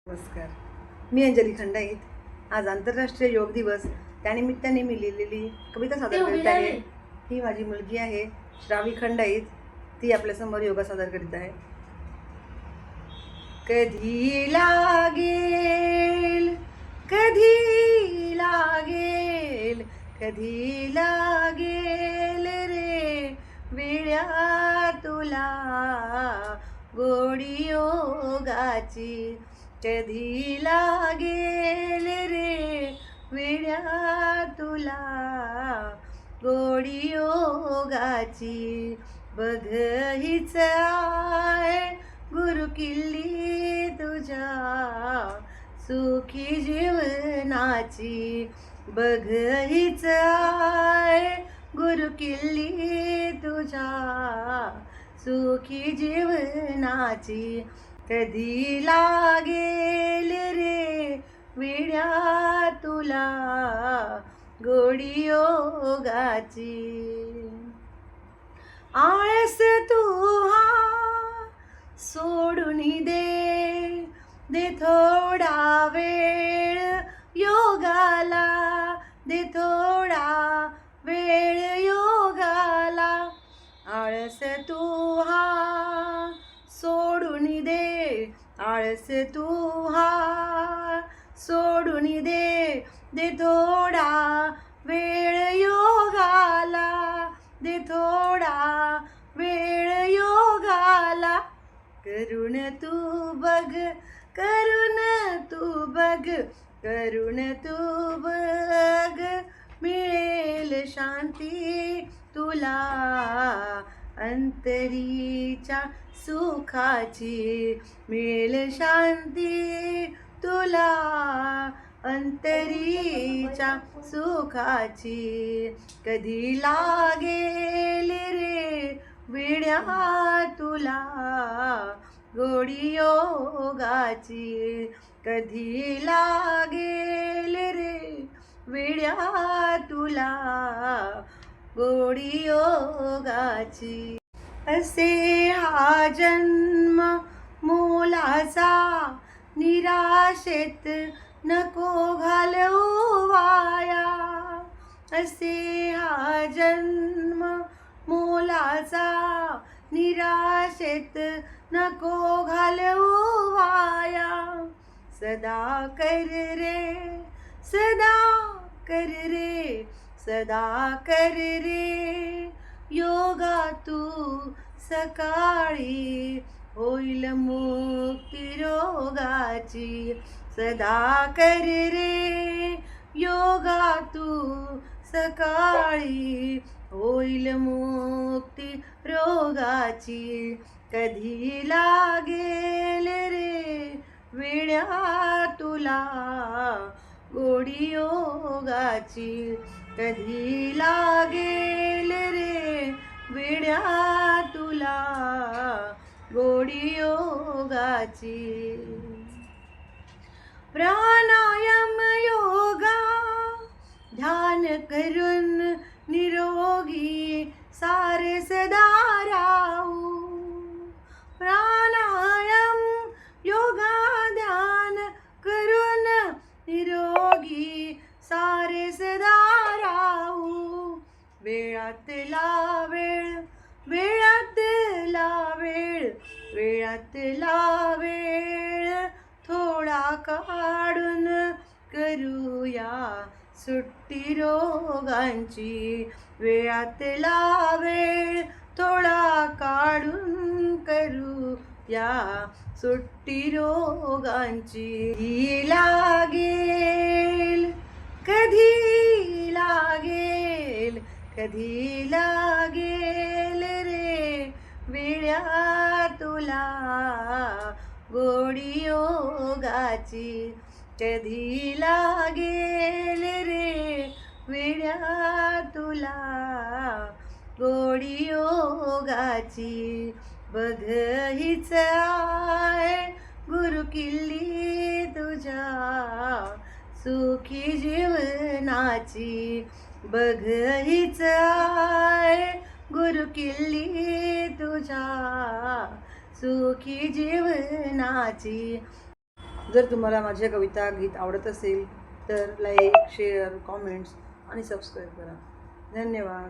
नमस्कार. मी अंजली खंडाईत. आज आंतरराष्ट्रीय योग दिवस, त्यानिमित्ताने मी लिहिलेली कविता सादर करीत आहे. ही माझी मुलगी आहे श्रावी खंडाईत. ती आपल्यासमोर योगा सादर करीत आहे. कधी लागेल, कधी लागेल, कधी लागेल रे विड्या तुला गोडी योगाची. कधी लागेल रे विड्या तुला गोडी योगाची. बघ हीच आहे गुरु किल्ली तुझ्या सुखी जीवनाची. बघ हीच आहे गुरु किल्ली तुझ्या सुखी जीवनाची. कधी लागेल रे विड्या तुला गोडी योगाची. आळस तू हा सोडून दे, दे थोडा वेळ योगाला, दे थोडा वेळ योगाला. आळस तू हा सोडून दे, आळस तू हा सोडून दे, दे थोडा वेळ योगाला, दे थोडा वेळ योगाला. करून तू बघ, करून तू बघ, करून तू बघ, मिळेल शांती तुला अंतरीच्या सुखाची. मिळेल शांती तुला अंतरीच्या सुखाची. कधी लागेल रे विड्या तुला गोडी योगाची. कधी लागेल रे विड्या तुला गोडी योगाची. असे हा जन्म मोलाचा निराशेत नको घालवू वाया. असे हा जन्म मोलाचा निराशेत नको घालवू वाया. सदा कर रे, सदा कर रे, सदा कर रे योगा तू सकाळी होईल मुक्ती रोगाची. सदा कर रे योगा तू सकाळी होईल मुक्ती रोगाची. कधी लागेल रे विड्या तुला गोडी योगाची. कधी लागेल रे विड्या तुला गोडी योगाची. प्राणायाम योगा ध्यान करून निरोगी सारे सदा राहू. प्राणायाम योगा ध्यान करून निरोगी सारे सदा राहू. वेळातला वेळ, वेळातला वेळ, वेळातला वेळ थोडा काढून करूया सुट्टी रोगांची. वेळातला वेळ थोडा काढून करूया सुट्टी रोगांची. कधी लागेल, कधी लागेल, कधी लागेल रे विड्या तुला गोडी योगाची. कधी लागेल रे विड्या तुला गोडी योगाची. बघ हीच आहे गुरु किल्ली तुझ्या सुखी जीवनाची. बघ हीच आहे गुरु किल्ली तुझ्या सुखी जीवनाची. जर तुम्हाला माझ्या कविता गीत आवडत असेल तर लाईक शेअर कॉमेंट्स आणि सबस्क्राईब करा. धन्यवाद.